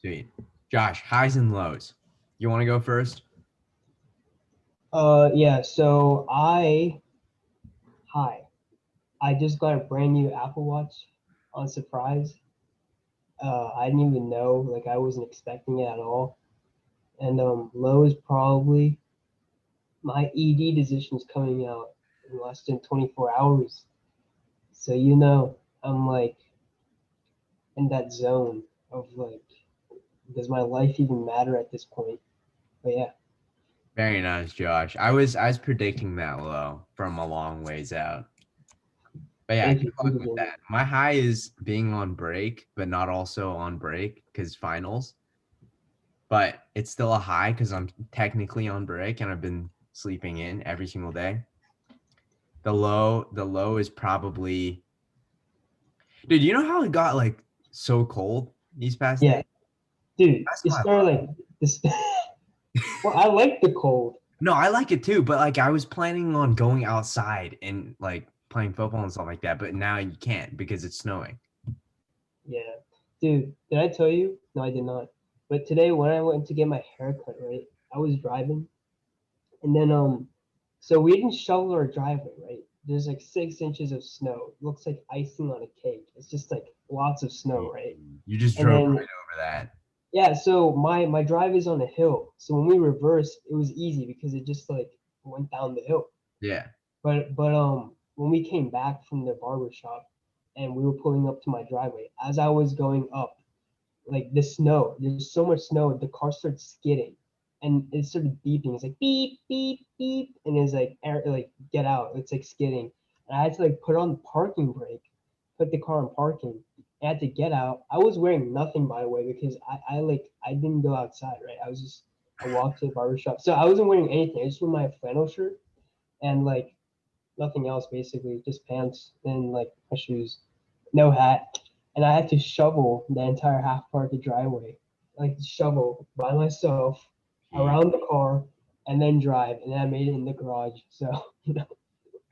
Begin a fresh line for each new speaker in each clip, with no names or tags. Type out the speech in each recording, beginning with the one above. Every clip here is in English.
Sweet. Josh, highs and lows. You want to go first?
Yeah, so hi. I just got a brand new Apple Watch on surprise. I didn't even know, like I wasn't expecting it at all. And low is probably my ED decision's coming out in less than 24 hours. So I'm like in that zone of like, does my life even matter at this point? But yeah,
Very nice, Josh. I was predicting that low from a long ways out. But yeah,
thank you
good
for
luck with
the
that. My high is being on break, but not also on break because finals. But it's still a high because I'm technically on break and I've been sleeping in every single day. The low is probably, dude. You know how it got like so cold these past
Yeah,
days?
dude,
That's
it's
my
started like this. Well, I like the cold.
No, I like it too, but like I was planning on going outside and like playing football and stuff like that, but now you can't because it's snowing.
Yeah. Dude, did I tell you? No, I did not. But today when I went to get my haircut, right, I was driving and then so we didn't shovel our driveway, right? There's like 6 inches of snow. It looks like icing on a cake. It's just like lots of snow, right?
You just
And
drove
then
right over that.
yeah, so my drive is on a hill. So when we reversed, it was easy because it just like went down the hill.
Yeah.
But when we came back from the barber shop and we were pulling up to my driveway, as I was going up, like the snow. There's so much snow, the car starts skidding, and it started beeping. It's like beep beep beep, and it's like like get out. It's like skidding, and I had to like put on the parking brake, put the car in parking. I had to get out. I was wearing nothing by the way because I didn't go outside right. I walked to the barber shop, so I wasn't wearing anything. I just wore my flannel shirt and like nothing else basically, just pants and like my shoes, no hat, and I had to shovel the entire half part of the driveway, like shovel by myself
Jeez,
around the car, and then drive, and then I made it in the garage. So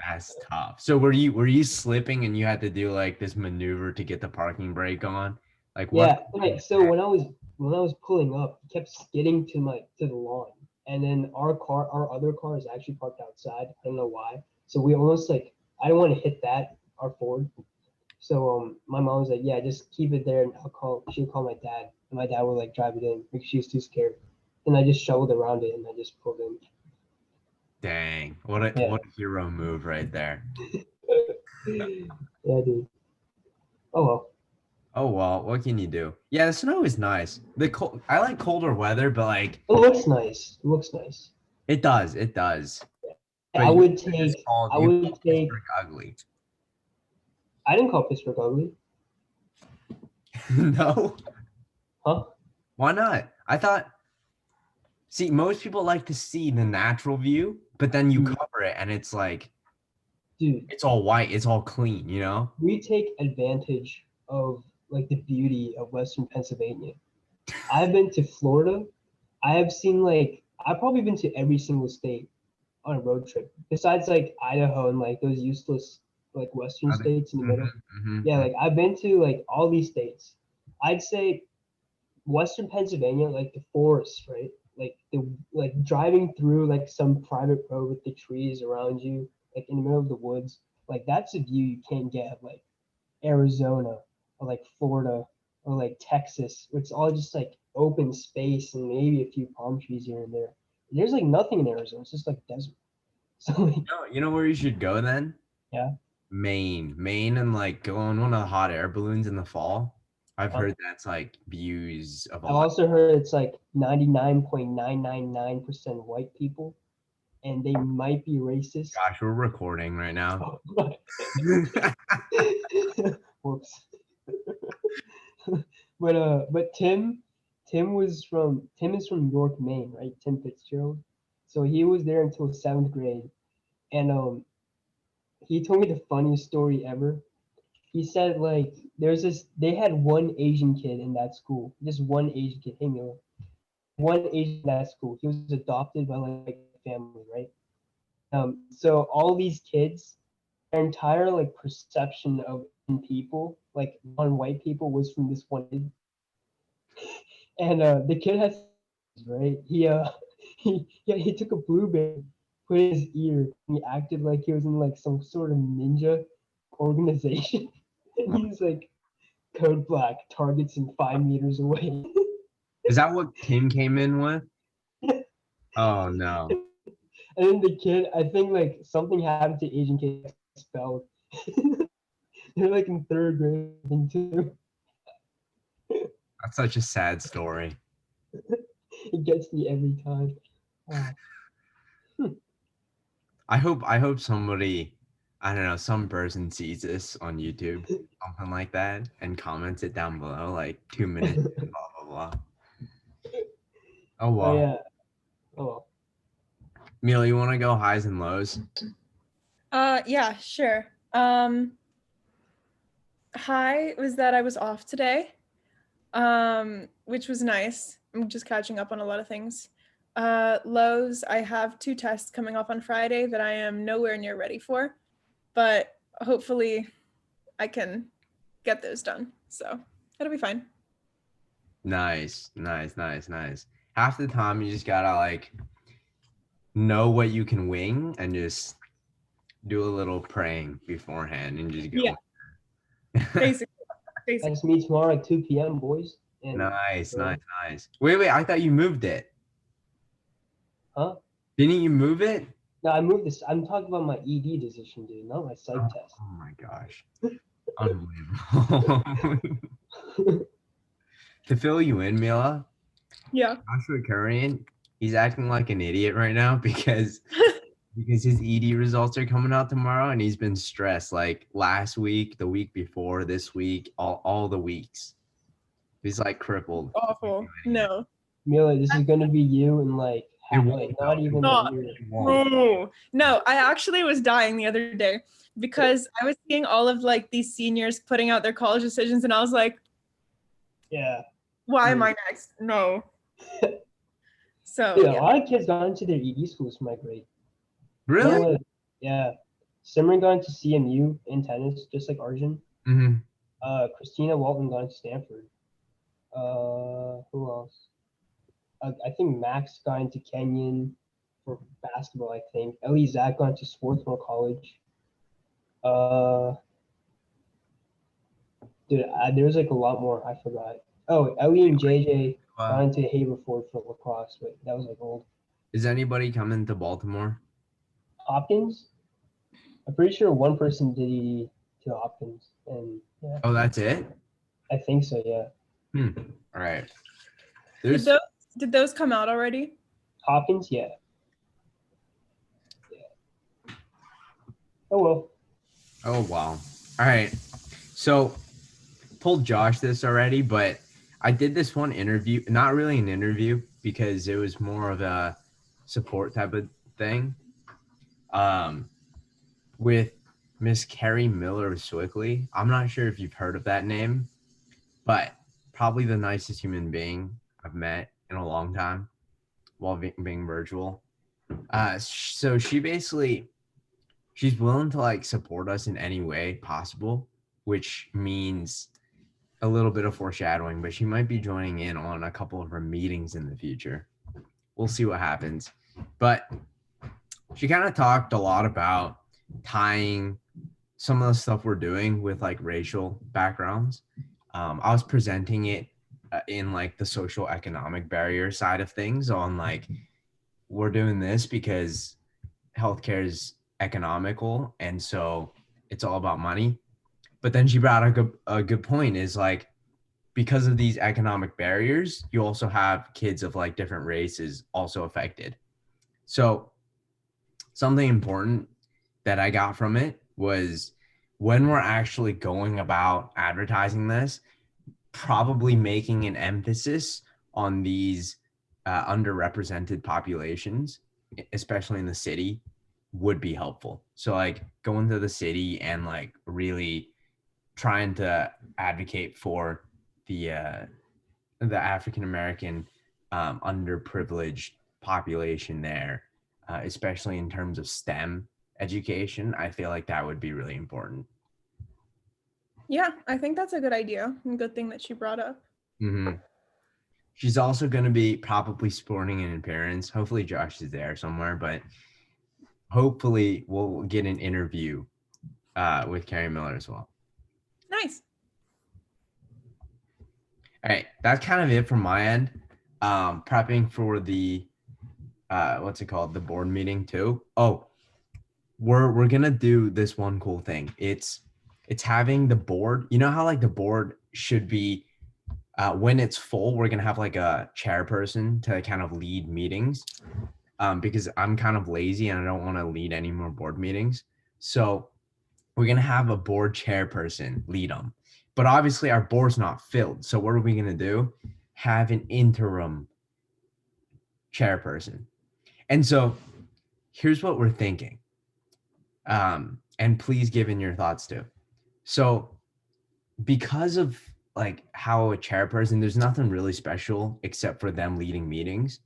that's tough. So were you slipping and you had to do like this maneuver to get the parking brake on? Like what?
yeah, like so when I was pulling up, it kept skidding to the lawn, and then our other car is actually parked outside. I don't know why. So we almost like I didn't want to hit that our Ford. So my mom was like, "Yeah, just keep it there, and She'll call my dad, and my dad will like drive it in because she was too scared." And I just shoveled around it, and I just pulled in.
Dang. What a hero move right there.
Yeah, yeah, dude. Oh well.
Oh well, what can you do? Yeah, the snow is nice. I like colder weather, but like
It looks nice. It looks nice.
it does, it does.
I
But
would
you just
take.
called
I
you
would
called
take.
Pittsburgh ugly.
I didn't call Pittsburgh ugly,
No?
huh?
Why not? I thought, see, most people like to see the natural view, but then you
Mm,
cover it and it's like
dude,
it's all white, it's all clean, you know?
we take advantage of like the beauty of Western Pennsylvania. I've been to Florida. I have seen like I've probably been to every single state on a road trip. Besides like Idaho and like those useless like western
Other-
states in the middle. Yeah,
mhm.
like I've been to like all these states. I'd say western Pennsylvania, like the forests, right? Like the like driving through like some private road with the trees around you, like in the middle of the woods. Like that's a view you can't get at like Arizona or like Florida or like Texas. It's all just like open space and maybe a few palm trees here and there. There's like nothing in Arizona. It's just like desert. So like,
No, you know where you should go then?
yeah.
Maine, and like go on one of the hot air balloons in the fall. I've
Uh,
heard that's like views of a
I've
lot.
also heard it's like 99.999% white people, and they might be racist.
Gosh, we're recording right now.
Oh, whoops. But Tim is from York, Maine, right? Tim Fitzgerald. So he was there until seventh grade, and he told me the funniest story ever. He said like there's this they had one Asian kid in that school, just one Asian kid. Hey Mila, one Asian in that school. He was adopted by like a family, right? So all these kids, their entire like perception of Asian people, like non-white people, was from this one kid. And the kid has right. He took a blueberry, put it in his ear, and he acted like he was in like some sort of ninja organization. And he's like, code black, targets in 5 meters away.
Is that what Kim came in with? Oh no.
And then the kid, I think like something happened to Asian kids expelled. They're like in third grade I think, too.
That's such a sad story.
It gets me every time. Oh.
I hope somebody, I don't know, some person sees this on YouTube, something like that, and comments it down below, like 2 minutes, blah blah blah. Oh
Oh
well.
yeah. Oh.
Mila, you want to go highs and lows?
Yeah, sure. High was that I was off today, which was nice. I'm just catching up on a lot of things. Lows, I have 2 tests coming up on Friday that I am nowhere near ready for, but hopefully I can get those done. So it'll be fine.
Nice. Half the time you just gotta like know what you can wing and just do a little praying beforehand and just go.
Yeah. Basically.
That's me tomorrow at 2 p.m., boys. And
Nice. Wait, I thought you moved it.
Huh?
Didn't you move it?
No, I moved this. I'm talking about my ED decision, dude, not my psych test.
Oh my gosh. Unbelievable. To fill you in, Mila,
Yeah.
Joshua Currian, he's acting like an idiot right now because his ED results are coming out tomorrow and he's been stressed like last week, the week before, this week, all the weeks. He's like crippled.
Awful. No.
Mila, this is gonna be you in like,
It won't,
like not
though.
even
No.
a year.
It won't.
No, I actually was dying the other day because I was seeing all of like these seniors putting out their college decisions and I was like,
Yeah.
why am I next? No. So
Dude, a
yeah.
lot of kids got into their ED schools from my grade.
Really?
Well, yeah. Simran got into CMU in tennis, just like Arjun.
Mm-hmm.
Christina Walton got into Stanford. Who else? I think Max got into Kenyon for basketball. I think Ellie Zach got into Swarthmore College. Dude, there was like a lot more. I forgot. Oh, Ellie and JJ got into Haverford for lacrosse, but that was like old.
Is anybody coming to Baltimore?
Hopkins. I'm pretty sure one person did ED to Hopkins, and yeah,
Oh, that's it?
I think so. Yeah,
All right.
Did those come out already?
Hopkins. Yeah. Oh well.
Oh, wow. All right. So, told Josh this already, but I did this one interview, not really an interview because it was more of a support type of thing, with Miss Carrie Miller Swickley. I'm not sure if you've heard of that name, but probably the nicest human being I've met in a long time while being virtual. So she's willing to like support us in any way possible, which means a little bit of foreshadowing, but she might be joining in on a couple of her meetings in the future. We'll see what happens. But she kind of talked a lot about tying some of the stuff we're doing with like racial backgrounds. I was presenting it in like the social economic barrier side of things on like, we're doing this because healthcare is economical and so it's all about money. But then she brought a good point is like, because of these economic barriers, you also have kids of like different races also affected. So something important that I got from it was when we're actually going about advertising this, probably making an emphasis on these underrepresented populations, especially in the city, would be helpful. So like going to the city and like really trying to advocate for the African American underprivileged population there, especially in terms of STEM education. I feel like that would be really important.
Yeah, I think that's a good idea. A good thing that she brought up.
Mm-hmm. She's also going to be probably sporting an appearance. Hopefully Josh is there somewhere, but hopefully we'll get an interview with Carrie Miller as well.
Nice.
All right, that's kind of it from my end. Prepping for the what's it called? The board meeting too. Oh, we're gonna do this one cool thing. It's having the board. You know how like the board should be when it's full, we're gonna have like a chairperson to kind of lead meetings. Because I'm kind of lazy and I don't want to lead any more board meetings. So we're gonna have a board chairperson lead them. But obviously our board's not filled. So what are we gonna do? Have an interim chairperson. And so here's what we're thinking. And please give in your thoughts too. So because of like how a chairperson, there's nothing really special except for them leading meetings,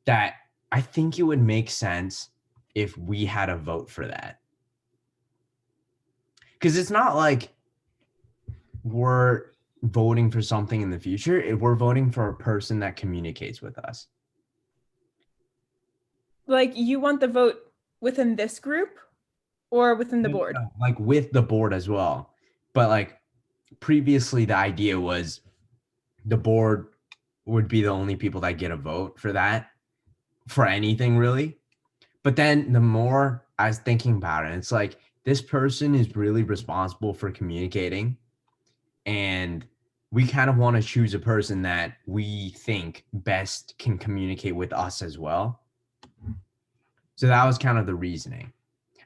that I think it would make sense if we had a vote for that. Because it's not like we're voting for something in the future. We're voting for a person that communicates with us.
Like you want the vote within this group or within the board?
Like with the board as well. But like previously the idea was the board would be the only people that get a vote for that, for anything really. But then the more I was thinking about it, it's like this person is really responsible for communicating, and we kind of want to choose a person that we think best can communicate with us as well. So that was kind of the reasoning.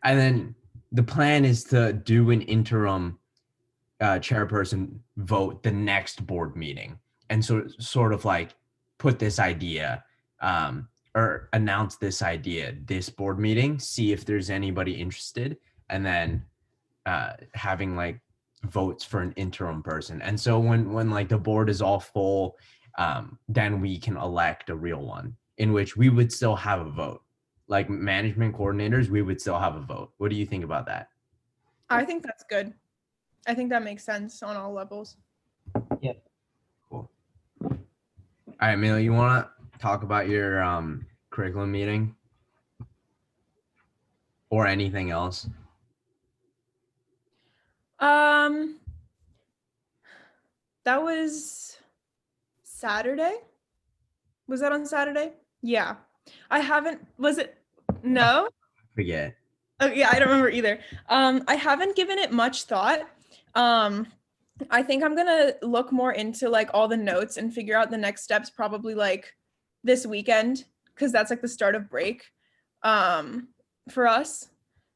And then the plan is to do an interim chairperson vote the next board meeting. And so sort of like put this idea or announce this idea, this board meeting, see if there's anybody interested, and then having like votes for an interim person. And so when like the board is all full, then we can elect a real one in which we would still have a vote. Like management coordinators, we would still have a vote. What do you think about that?
I think that's good. I think that makes sense on all levels.
Yeah.
Cool. All right, Mila, you want to talk about your curriculum meeting or anything else?
That was Saturday. Was that on Saturday? Yeah. I haven't, was it? No?
Forget.
Oh yeah, I don't remember either. I haven't given it much thought. I think I'm gonna look more into like all the notes and figure out the next steps probably like this weekend, because that's like the start of break for us.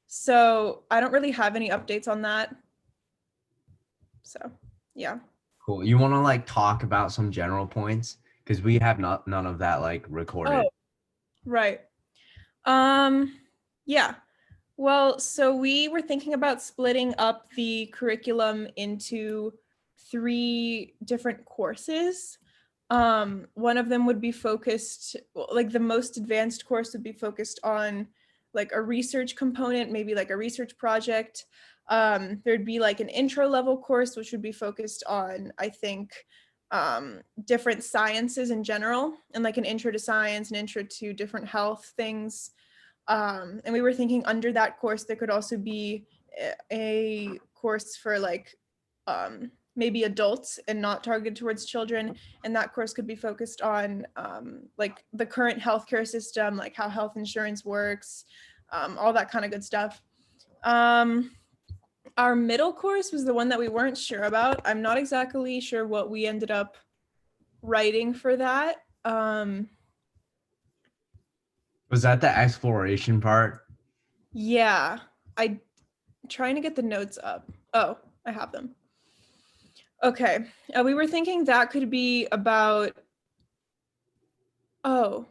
So I don't really have any updates on that. So yeah.
Cool. You want to like talk about some general points because we have none of that like recorded.
Oh, right. Yeah. Well, so we were thinking about splitting up the curriculum into 3 different courses. One of them would be focused, like the most advanced course would be focused on like a research component, maybe like a research project. There'd be like an intro level course, which would be focused on, I think, different sciences in general, and like an intro to science, an intro to different health things. And we were thinking under that course, there could also be a course for like maybe adults and not targeted towards children. And that course could be focused on like the current healthcare system, like how health insurance works, all that kind of good stuff. Our middle course was the one that we weren't sure about. I'm not exactly sure what we ended up writing for that.
Was that the exploration part?
Yeah, I'm trying to get the notes up. Oh, I have them. Okay, we were thinking that could be about, oh,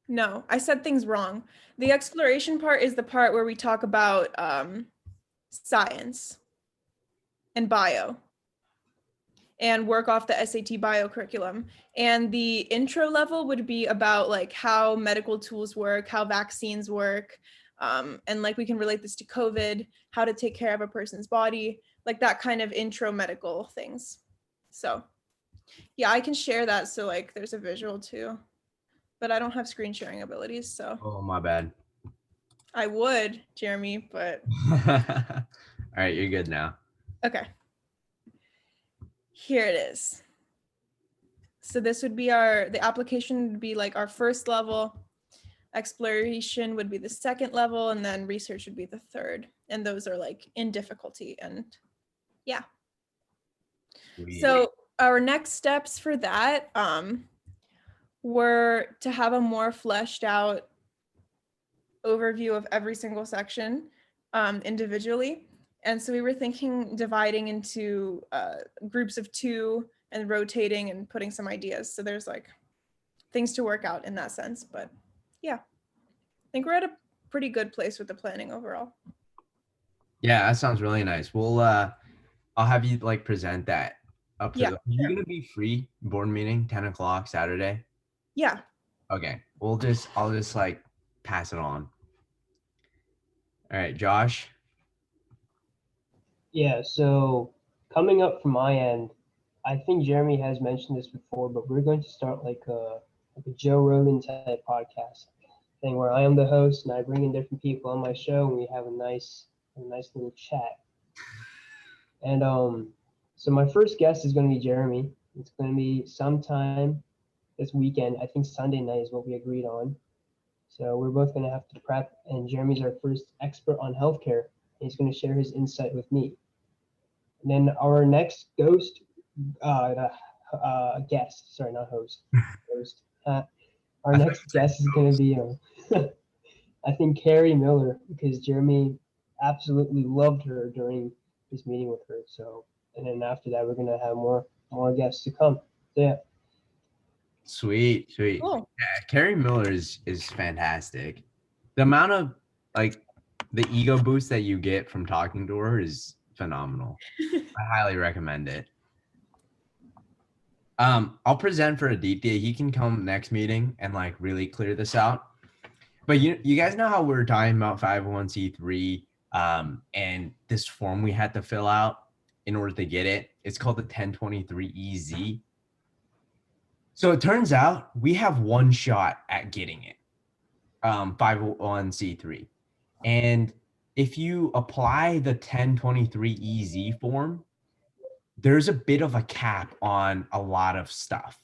no, I said things wrong. The exploration part is the part where we talk about science and bio and work off the SAT bio curriculum. And the intro level would be about like how medical tools work, how vaccines work, and like we can relate this to COVID, how to take care of a person's body, like that kind of intro medical things. So Yeah, I can share that so like there's a visual too. But I don't have screen sharing abilities, so
Oh, my bad.
I would, Jeremy, but
All right, you're good now.
okay. Here it is. So this would be the application would be like our first level, exploration would be the second level, and then research would be the third. And those are like in difficulty. And yeah.
Sweet.
So our next steps for that were to have a more fleshed out overview of every single section individually. And so we were thinking dividing into groups of 2 and rotating and putting some ideas. So there's like things to work out in that sense. But yeah, I think we're at a pretty good place with the planning overall.
Yeah, that sounds really nice. We'll I'll have you like present that up to
Yeah,
you're gonna be free board meeting 10 o'clock Saturday.
Yeah.
Okay. I'll just like pass it on. All right, Josh.
Yeah, so coming up from my end, I think Jeremy has mentioned this before, but we're going to start like a Joe Rogan type podcast thing where I am the host and I bring in different people on my show and we have a nice little chat. And so my first guest is going to be Jeremy. It's going to be sometime this weekend. I think Sunday night is what we agreed on. So we're both going to have to prep, and Jeremy's our first expert on healthcare. And he's going to share his insight with me. And then our next guest, sorry, not host, host. Our next guest is going to be, I think, Carrie Miller, because Jeremy absolutely loved her during his meeting with her. So, and then after that, we're going to have more guests to come. So, yeah.
Sweet.
Cool.
Yeah, Carrie Miller is fantastic. The amount of like the ego boost that you get from talking to her is phenomenal. I highly recommend it. I'll present for Aditya. He can come next meeting and like really clear this out. But you guys know how we were talking about 501c3 and this form we had to fill out in order to get it. It's called the 1023EZ. So it turns out we have one shot at getting it, 501c3. And if you apply the 1023EZ form, there's a bit of a cap on a lot of stuff.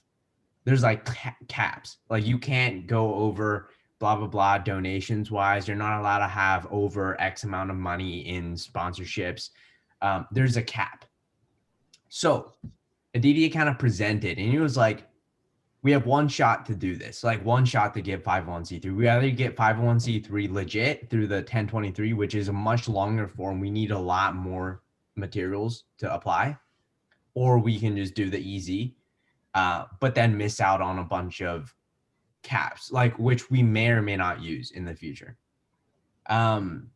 There's like caps, like you can't go over blah, blah, blah, donations wise. You're not allowed to have over X amount of money in sponsorships. There's a cap. So Aditya kind of presented and he was like, we have one shot to do this, like one shot to get 501c3. We either get 501c3 legit through the 1023, which is a much longer form. We need a lot more materials to apply, or we can just do the easy, but then miss out on a bunch of caps, like which we may or may not use in the future. And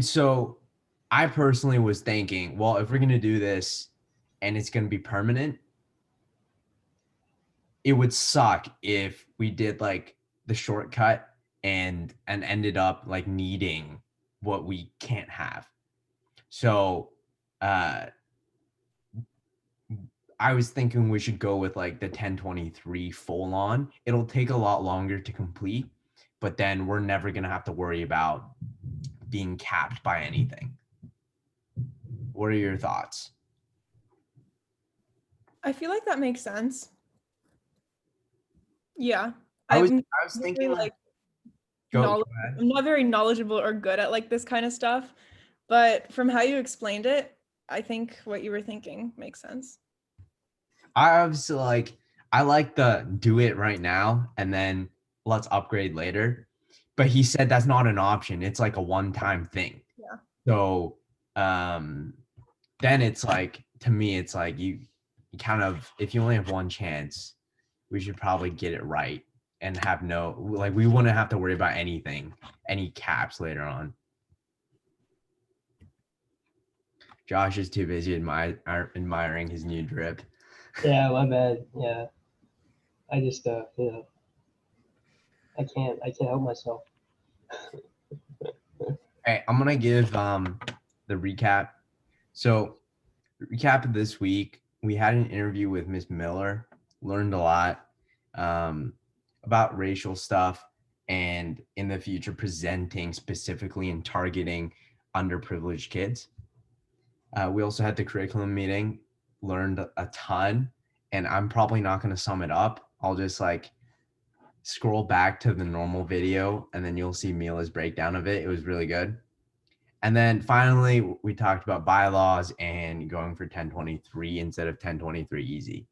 so I personally was thinking, well, if we're going to do this and it's going to be permanent, it would suck if we did like the shortcut and ended up like needing what we can't have. So I was thinking we should go with like the 1023 full on. It'll take a lot longer to complete, but then we're never going to have to worry about being capped by anything. What are your thoughts?
I feel like that makes sense. Yeah.
I was
I'm
thinking
really,
like
I'm not very knowledgeable or good at like this kind of stuff, but from how you explained it, I think what you were thinking makes sense.
I obviously like I like the do it right now and then let's upgrade later. But he said that's not an option. It's like a one-time thing.
Yeah.
So then it's like, to me, it's like you kind of, if you only have one chance, we should probably get it right and have no, like we wouldn't have to worry about anything, any caps later on. Josh is too busy admiring his new drip.
Yeah, my bad. Yeah. I just I can't help myself.
Hey, I'm gonna give the recap. So recap of this week. we had an interview with Miss Miller, learned a lot about racial stuff and in the future presenting specifically and targeting underprivileged kids. We also had the curriculum meeting, learned a ton, and I'm probably not going to sum it up. I'll just like scroll back to the normal video and then you'll see Mila's breakdown of it. It was really good. And then finally, we talked about bylaws and going for 1023 instead of 1023 easy.